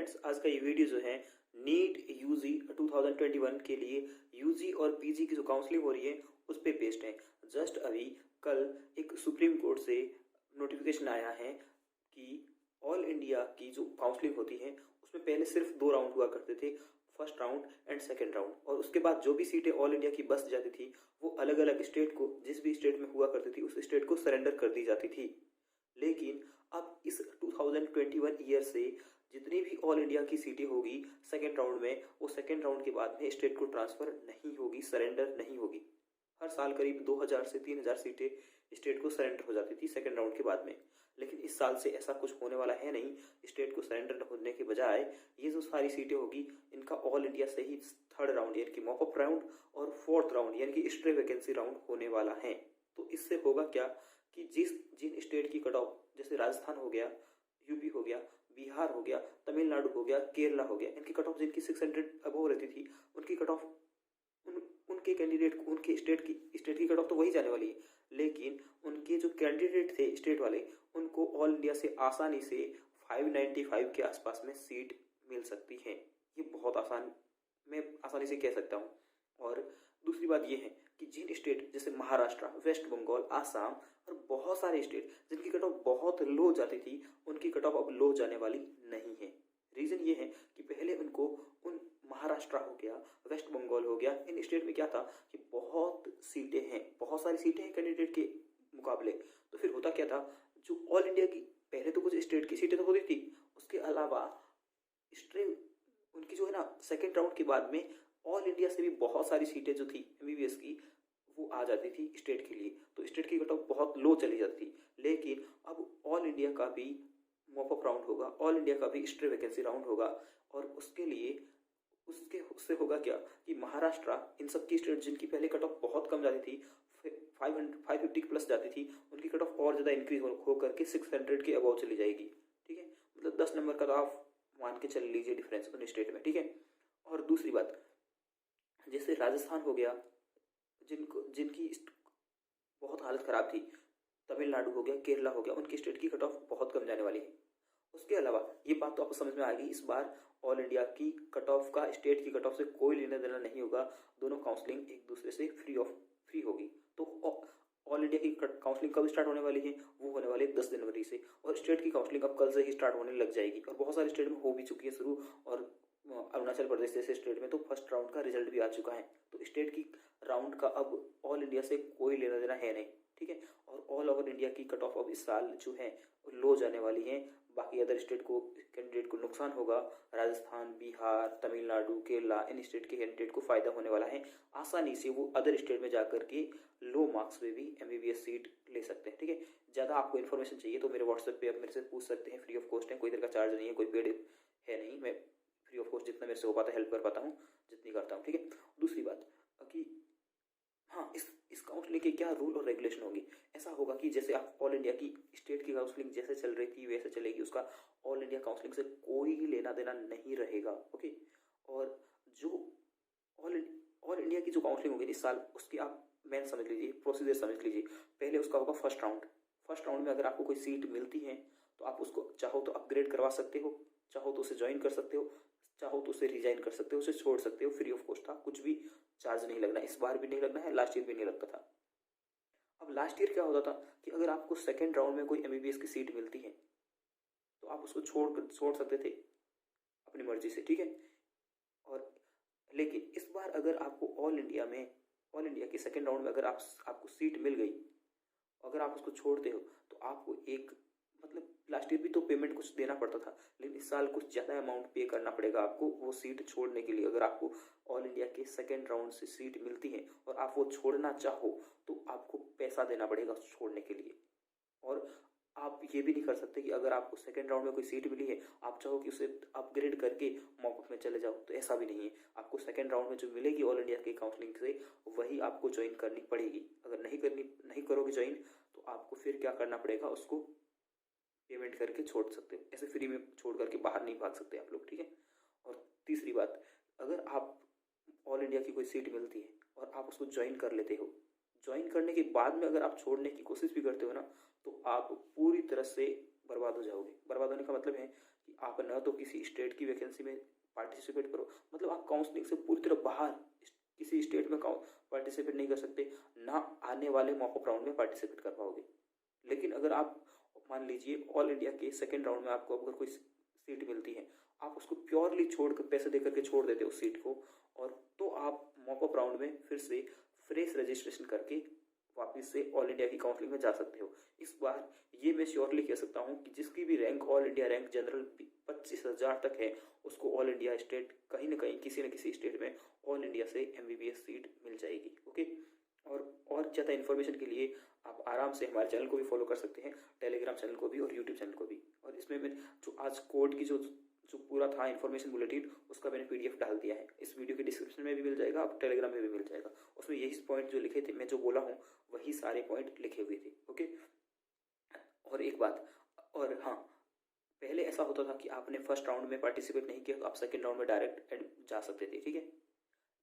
Friends, आज का ये वीडियो जो है नीट यूजी 2021 के लिए यूजी और पीजी की जो काउंसलिंग हो रही है उस पे बेस्ड है। जस्ट अभी कल एक सुप्रीम कोर्ट से नोटिफिकेशन आया है कि ऑल इंडिया की जो काउंसलिंग होती है उसमें पहले सिर्फ 2 राउंड हुआ करते थे, first round and second round, और उसके बाद जो भी सीटें ऑल इंडिया की बच जाती थी वो अलग अलग स्टेट को, जिस भी स्टेट में हुआ करती थी उस स्टेट को सरेंडर कर दी जाती थी। लेकिन अब इस 2021 ईयर से जितनी भी ऑल इंडिया की सीटें होगी सेकेंड राउंड में, वो सेकेंड राउंड के बाद में स्टेट को ट्रांसफर नहीं होगी, सरेंडर नहीं होगी। हर साल करीब 2000 से 3000 सीटें स्टेट को सरेंडर हो जाती थी सेकेंड राउंड के बाद में, लेकिन इस साल से ऐसा कुछ होने वाला है नहीं। स्टेट को सरेंडर होने के बजाय ये जो सारी सीटें होगी इनका ऑल इंडिया से ही थर्ड राउंड यानी कि मॉपअप राउंड और फोर्थ राउंड यानी कि स्ट्रे वैकेंसी राउंड होने वाला है। तो इससे होगा क्या कि जिन स्टेट की कट ऑफ, जैसे राजस्थान हो गया, यूपी हो गया, बिहार हो गया, तमिलनाडु हो गया, केरला हो गया, इनकी कट ऑफ जिनकी 600 अबव रहती थी उनकी कट ऑफ उनके कैंडिडेट को, उनके स्टेट की कट ऑफ तो वही जाने वाली है, लेकिन उनके जो कैंडिडेट थे स्टेट वाले उनको ऑल इंडिया से आसानी से 595 के आसपास में सीट मिल सकती है। ये बहुत मैं आसानी से कह सकता हूँ। और दूसरी बात यह है कि जिन स्टेट जैसे महाराष्ट्र, वेस्ट बंगाल, आसाम और बहुत सारे स्टेट जिनकी कट ऑफ बहुत लो जाती थी उनकी कट ऑफ अब लो जाने वाली नहीं है। रीजन ये है कि पहले उनको उन महाराष्ट्र हो गया, वेस्ट बंगाल हो गया, इन स्टेट में क्या था कि बहुत सारी सीटें हैं कैंडिडेट के मुकाबले। तो फिर होता क्या था, जो ऑल इंडिया की पहले तो कुछ स्टेट की सीटें तो होती थी, उसके अलावा उनकी जो है ना सेकेंड राउंड के बाद में ऑल इंडिया से भी बहुत सारी सीटें जो थी एमबीबीएस की वो आ जाती थी स्टेट के लिए, तो स्टेट की कट ऑफ बहुत लो चली जाती थी। लेकिन अब ऑल इंडिया का भी मॉपअप राउंड होगा, ऑल इंडिया का भी स्ट्रे वैकेंसी राउंड होगा, और उसके लिए उससे होगा क्या कि महाराष्ट्र, इन सब की स्टेट जिनकी पहले कट ऑफ बहुत कम जाती थी, 550 प्लस जाती थी, उनकी कट ऑफ और ज्यादा इंक्रीज हो करके 600 के अबव चली जाएगी। ठीक है, मतलब 10 नंबर का तो आप मान के चल लीजिए डिफरेंस उन स्टेट में। ठीक है, और दूसरी बात जैसे राजस्थान हो गया, जिनकी बहुत हालत खराब थी, तमिलनाडु हो गया, केरला हो गया, उनकी स्टेट की कट ऑफ बहुत कम जाने वाली है। उसके अलावा ये बात तो आपको समझ में आ गई, इस बार ऑल इंडिया की कट ऑफ का स्टेट की कट ऑफ से कोई लेना देना नहीं होगा, दोनों काउंसलिंग एक दूसरे से फ्री होगी। तो ऑल इंडिया की काउंसलिंग कब स्टार्ट होने वाली है, वो होने वाली है 10 जनवरी से, और स्टेट की काउंसलिंग अब कल से ही स्टार्ट होने लग जाएगी, और बहुत सारे स्टेट में हो भी चुकी है शुरू, और अरुणाचल प्रदेश जैसे स्टेट में तो फर्स्ट राउंड का रिजल्ट भी आ चुका है। तो स्टेट की राउंड का अब ऑल इंडिया से कोई लेना देना है नहीं। ठीक है, और ऑल ओवर इंडिया की कट ऑफ अब इस साल जो है लो जाने वाली है। बाकी अदर स्टेट को, कैंडिडेट को नुकसान होगा। राजस्थान, बिहार, तमिलनाडु, केरला, इन स्टेट के कैंडिडेट को फायदा होने वाला है। आसानी से वो अदर स्टेट में जाकर के लो मार्क्स में भी एमबीबीएस सीट ले सकते हैं। ठीक है, ज़्यादा आपको इन्फॉर्मेशन चाहिए तो मेरे व्हाट्सएप पे आप मेरे से पूछ सकते हैं, फ्री ऑफ कॉस्ट है, कोई तरह का चार्ज नहीं है, कोई पेड है नहीं। मैं फ्री ऑफ कॉस्ट जितना मेरे से हो पाता है हेल्प कर पाता हूँ, जितनी करता हूँ। ठीक है, दूसरी बात कि हाँ, इस काउंसलिंग के क्या रूल और रेगुलेशन होगी। ऐसा होगा कि जैसे आप ऑल इंडिया की स्टेट की काउंसलिंग जैसे चल रही थी वैसे चलेगी, उसका ऑल इंडिया काउंसलिंग से कोई लेना देना नहीं रहेगा। ओके, और जो ऑल इंडिया की जो काउंसलिंग होगी इस साल, उसकी आप मेन समझ लीजिए, प्रोसीजर समझ लीजिए। पहले उसका होगा फर्स्ट राउंड में अगर आपको कोई सीट मिलती है तो आप उसको चाहो तो अपग्रेड करवा सकते हो, चाहो तो उसे ज्वाइन कर सकते हो, चाहो तो उसे रिजाइन कर सकते हो, उसे छोड़ सकते हो, फ्री ऑफ कॉस्ट था, कुछ भी चार्ज नहीं लगना। इस बार भी नहीं लगना है, लास्ट ईयर भी नहीं लगता था। अब लास्ट ईयर क्या होता था कि अगर आपको सेकेंड राउंड में कोई एमबीबीएस की सीट मिलती है तो आप उसको छोड़ सकते थे अपनी मर्जी से। ठीक है, और लेकिन इस बार अगर आपको ऑल इंडिया के सेकेंड राउंड में अगर आपको सीट मिल गई, अगर आप उसको छोड़ते हो तो आपको एक, मतलब लास्ट ईयर भी तो पेमेंट कुछ देना पड़ता था, लेकिन इस साल कुछ ज़्यादा अमाउंट पे करना पड़ेगा आपको वो सीट छोड़ने के लिए। अगर आपको ऑल इंडिया के सेकेंड राउंड से सीट मिलती है और आप वो छोड़ना चाहो तो आपको पैसा देना पड़ेगा छोड़ने के लिए। और आप ये भी नहीं कर सकते कि अगर आपको सेकेंड राउंड में कोई सीट मिली है आप चाहो कि उसे अपग्रेड करके मॉपअप में चले जाओ, तो ऐसा भी नहीं है। आपको सेकेंड राउंड में जो मिलेगी ऑल इंडिया की काउंसलिंग से वही आपको ज्वाइन करनी पड़ेगी। अगर नहीं करोगे ज्वाइन तो आपको फिर क्या करना पड़ेगा, उसको पेमेंट करके छोड़ सकते हो, ऐसे फ्री में छोड़ करके बाहर नहीं भाग सकते आप लोग। ठीक है, और तीसरी बात, अगर आप ऑल इंडिया की कोई सीट मिलती है और आप उसको ज्वाइन कर लेते हो, ज्वाइन करने के बाद में अगर आप छोड़ने की कोशिश भी करते हो ना तो आप पूरी तरह से बर्बाद हो जाओगे। बर्बाद होने का मतलब है कि आप न तो किसी स्टेट की वैकेंसी में पार्टिसिपेट करो, मतलब आप काउंसलिंग से पूरी तरह बाहर किसी स्टेट में पार्टिसिपेट नहीं कर सकते, ना आने वाले मॉकअप राउंड में पार्टिसिपेट कर पाओगे। लेकिन अगर आप मान लीजिए ऑल इंडिया के सेकेंड राउंड में आपको अगर कोई सीट मिलती है, आप उसको प्योरली छोड़ कर पैसे देकर के छोड़ देते हो उस सीट को, और तो आप मॉकअप राउंड में फिर से फ्रेश रजिस्ट्रेशन करके वापस से ऑल इंडिया की काउंसलिंग में जा सकते हो। इस बार ये मैं श्योरली कह सकता हूँ कि जिसकी भी rank all India rank general 25,000 तक है, उसको ऑल इंडिया स्टेट कहीं ना कहीं किसी न किसी स्टेट में ऑल इंडिया से MBBS सीट मिल जाएगी। ओके, और ज़्यादा इन्फॉर्मेशन के लिए आप आराम से हमारे चैनल को भी फॉलो कर सकते हैं, टेलीग्राम चैनल को भी और यूट्यूब चैनल को भी। और इसमें मैं जो आज कोर्ट की जो पूरा था इन्फॉर्मेशन बुलेटिन, उसका मैंने PDF डाल दिया है, इस वीडियो के डिस्क्रिप्शन में भी मिल जाएगा, आप टेलीग्राम में भी मिल जाएगा। उसमें यही पॉइंट जो लिखे थे, मैं जो बोला हूँ वही सारे पॉइंट लिखे हुए थे। ओके, और एक बात और, हाँ, पहले ऐसा होता था कि आपने फर्स्ट राउंड में पार्टिसिपेट नहीं किया तो आप सेकेंड राउंड में डायरेक्ट जा सकते थे, ठीक है।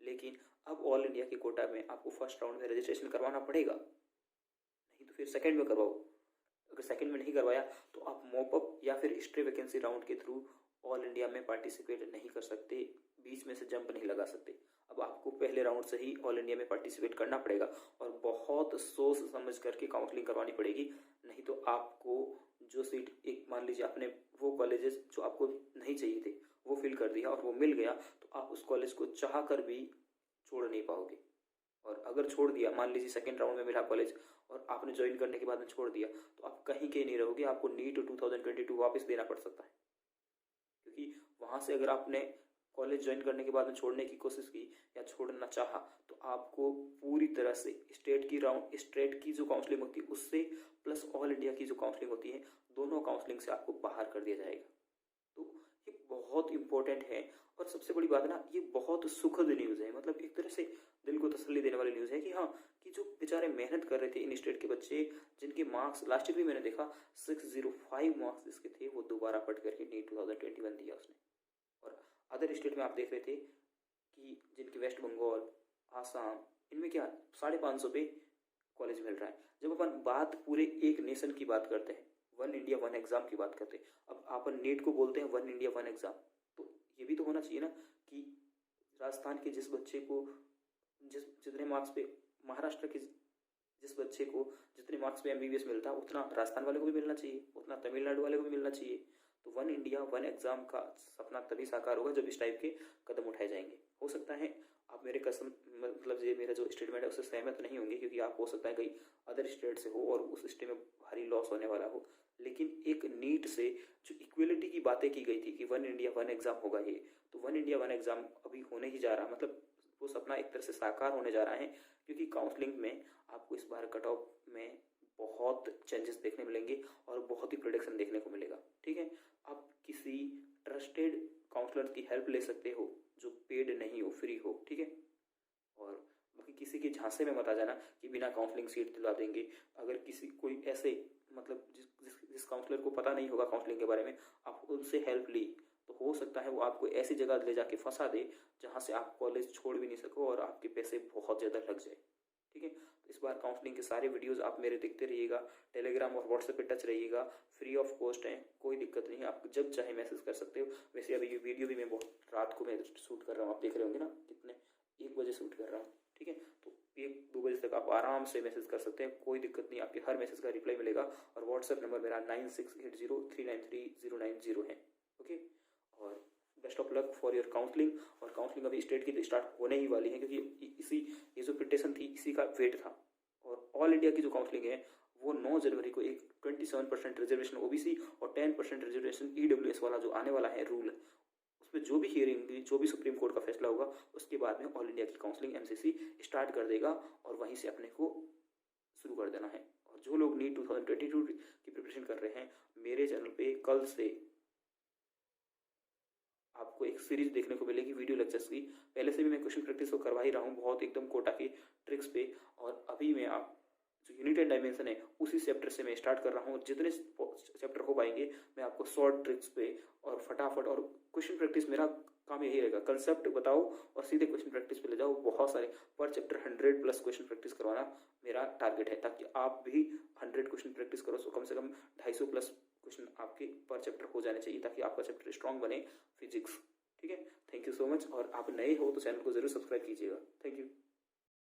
लेकिन अब ऑल इंडिया के कोटा में आपको फर्स्ट राउंड में रजिस्ट्रेशन करवाना पड़ेगा, नहीं तो फिर सेकेंड में करवाओ। अगर सेकेंड में नहीं करवाया तो आप मॉपअप या फिर स्ट्रे वैकेंसी राउंड के थ्रू ऑल इंडिया में पार्टिसिपेट नहीं कर सकते, बीच में से जंप नहीं लगा सकते। अब आपको पहले राउंड से ही ऑल इंडिया में पार्टिसिपेट करना पड़ेगा और बहुत सोच समझ करके काउंसलिंग करवानी पड़ेगी, नहीं तो आपको जो सीट, एक मान लीजिए आपने वो कॉलेजेस जो आपको नहीं चाहिए थे वो फिल कर दिया और वो मिल गया, तो आप उस कॉलेज को चाह कर भी छोड़ नहीं पाओगे। और अगर छोड़ दिया, मान लीजिए सेकेंड राउंड में मिला कॉलेज और आपने ज्वाइन करने के बाद में छोड़ दिया, तो आप कहीं के नहीं रहोगे, आपको नीट 2022 वापस देना पड़ सकता है। क्योंकि वहाँ से अगर आपने कॉलेज ज्वाइन करने के बाद में छोड़ने की कोशिश की या छोड़ना चाहा, तो आपको पूरी तरह से स्टेट की जो काउंसलिंग होती है उससे प्लस ऑल इंडिया की जो काउंसलिंग होती है, दोनों काउंसलिंग से आपको बाहर कर दिया जाएगा। तो ये बहुत इंपॉर्टेंट है। और सबसे बड़ी बात ना, ये बहुत सुखद न्यूज़ है, मतलब एक तरह से दिल को तसल्ली देने वाली न्यूज़ है कि हाँ, कि जो बेचारे मेहनत कर रहे थे इन स्टेट के बच्चे, जिनके मार्क्स लास्ट ईयर भी मैंने देखा 605 मार्क्स इसके थे, वो दोबारा पढ़ करके नीट 2021 दिया उसने। और अदर स्टेट में आप देख रहे थे कि जिनके वेस्ट बंगाल, आसाम, इनमें क्या 550 पे कॉलेज मिल रहा है। जब अपन बात पूरे एक नेशन की बात करते हैं, वन इंडिया वन एग्जाम की बात करते हैं, अब अपन नीट को बोलते हैं वन इंडिया वन एग्जाम, तो ये भी तो होना चाहिए ना कि राजस्थान के जिस बच्चे को जितने मार्क्स पे, महाराष्ट्र के जिस बच्चे को जितने मार्क्स पे MBBS मिलता है, उतना राजस्थान वाले को भी मिलना चाहिए, उतना तमिलनाडु वाले को भी मिलना चाहिए। तो वन इंडिया वन एग्जाम का सपना तभी साकार होगा जब इस टाइप के कदम उठाए जाएंगे। हो सकता है आप मेरे कसम, मतलब ये मेरा जो स्टेटमेंट है उससे सहमत नहीं होंगे, क्योंकि आप हो सकता है कहीं अदर स्टेट से हो और उस स्टेट में भारी लॉस होने वाला हो, लेकिन एक नीट से जो इक्वलिटी की बातें की गई थी कि वन इंडिया वन एग्जाम होगा ये, तो वन इंडिया वन एग्जाम अभी होने ही जा रहा, मतलब वो सपना एक तरह से साकार होने जा रहा है। क्योंकि काउंसलिंग में आपको इस बार कट ऑफ में बहुत चेंजेस देखने मिलेंगे और बहुत ही प्रोडक्शन देखने को मिलेगा, ठीक है। आप किसी ट्रस्टेड काउंसलर की हेल्प ले सकते हो जो पेड नहीं हो, फ्री हो, ठीक है। और बाकी किसी के झांसे में मत आ जाना कि बिना काउंसलिंग सीट दिला देंगे। अगर किसी कोई ऐसे, मतलब जिस काउंसलर को पता नहीं होगा काउंसलिंग के बारे में, आप उनसे हेल्प ली तो हो सकता है वो आपको ऐसी जगह ले जाके फंसा दे जहाँ से आप कॉलेज छोड़ भी नहीं सको और आपके पैसे बहुत ज़्यादा लग जाए, ठीक है। तो इस बार काउंसलिंग के सारे वीडियोस आप मेरे देखते रहिएगा, टेलीग्राम और व्हाट्सएप पे टच रहिएगा, फ्री ऑफ कॉस्ट है, कोई दिक्कत नहीं है, आप जब चाहे मैसेज कर सकते हो। वैसे अभी ये वीडियो भी मैं बहुत रात को मैं शूट कर रहा हूँ, आप देख रहे होंगे ना कितने, 1 बजे शूट कर रहा हूँ, ठीक है। तो 1-2 बजे तक आप आराम से मैसेज कर सकते हैं, कोई दिक्कत नहीं, आपके हर मैसेज का रिप्लाई मिलेगा। और व्हाट्सएप नंबर मेरा 9680393090 है, ओके। और best of luck for your counselling. और काउंसलिंग अभी स्टेट की तो स्टार्ट होने ही वाली है, क्योंकि ये जो पिटिशन थी इसी का वेट था। और ऑल इंडिया की जो काउंसलिंग है वो 9 जनवरी को एक 27% रिजर्वेशन OBC और 10% रिजर्वेशन EWS वाला जो आने वाला है रूल, उसमें जो भी हियरिंग, जो भी सुप्रीम कोर्ट का फैसला होगा, उसके बाद में ऑल इंडिया की काउंसलिंग MCC स्टार्ट कर देगा और वहीं से अपने को शुरू कर देना है। और जो लोग नीट 2022 की प्रिपरेशन कर रहे हैं, मेरे चैनल पे कल से आपको एक सीरीज देखने को मिलेगी वीडियो लेक्चर्स की। पहले से भी मैं क्वेश्चन प्रैक्टिस को करवा ही रहा हूँ बहुत एकदम कोटा के ट्रिक्स पे, और अभी मैं आप जो यूनिट एंड डायमेंशन है उसी चैप्टर से मैं स्टार्ट कर रहा हूँ। जितने चैप्टर हो पाएंगे मैं आपको शॉर्ट ट्रिक्स पे और फटाफट, और क्वेश्चन प्रैक्टिस मेरा काम यही रहेगा, कंसेप्ट बताओ और सीधे क्वेश्चन प्रैक्टिस पे ले जाओ। बहुत सारे पर चैप्टर 100+ क्वेश्चन प्रैक्टिस करवाना मेरा टारगेट है, ताकि आप भी 100 क्वेश्चन प्रैक्टिस करो, सो कम से कम 250+ क्वेश्चन आपके पर चैप्टर हो जाने चाहिए ताकि आपका चैप्टर स्ट्रांग बने फिजिक्स। ठीक है, थैंक यू सो मच। और आप नए हो तो चैनल को जरूर सब्सक्राइब कीजिएगा। Thank you.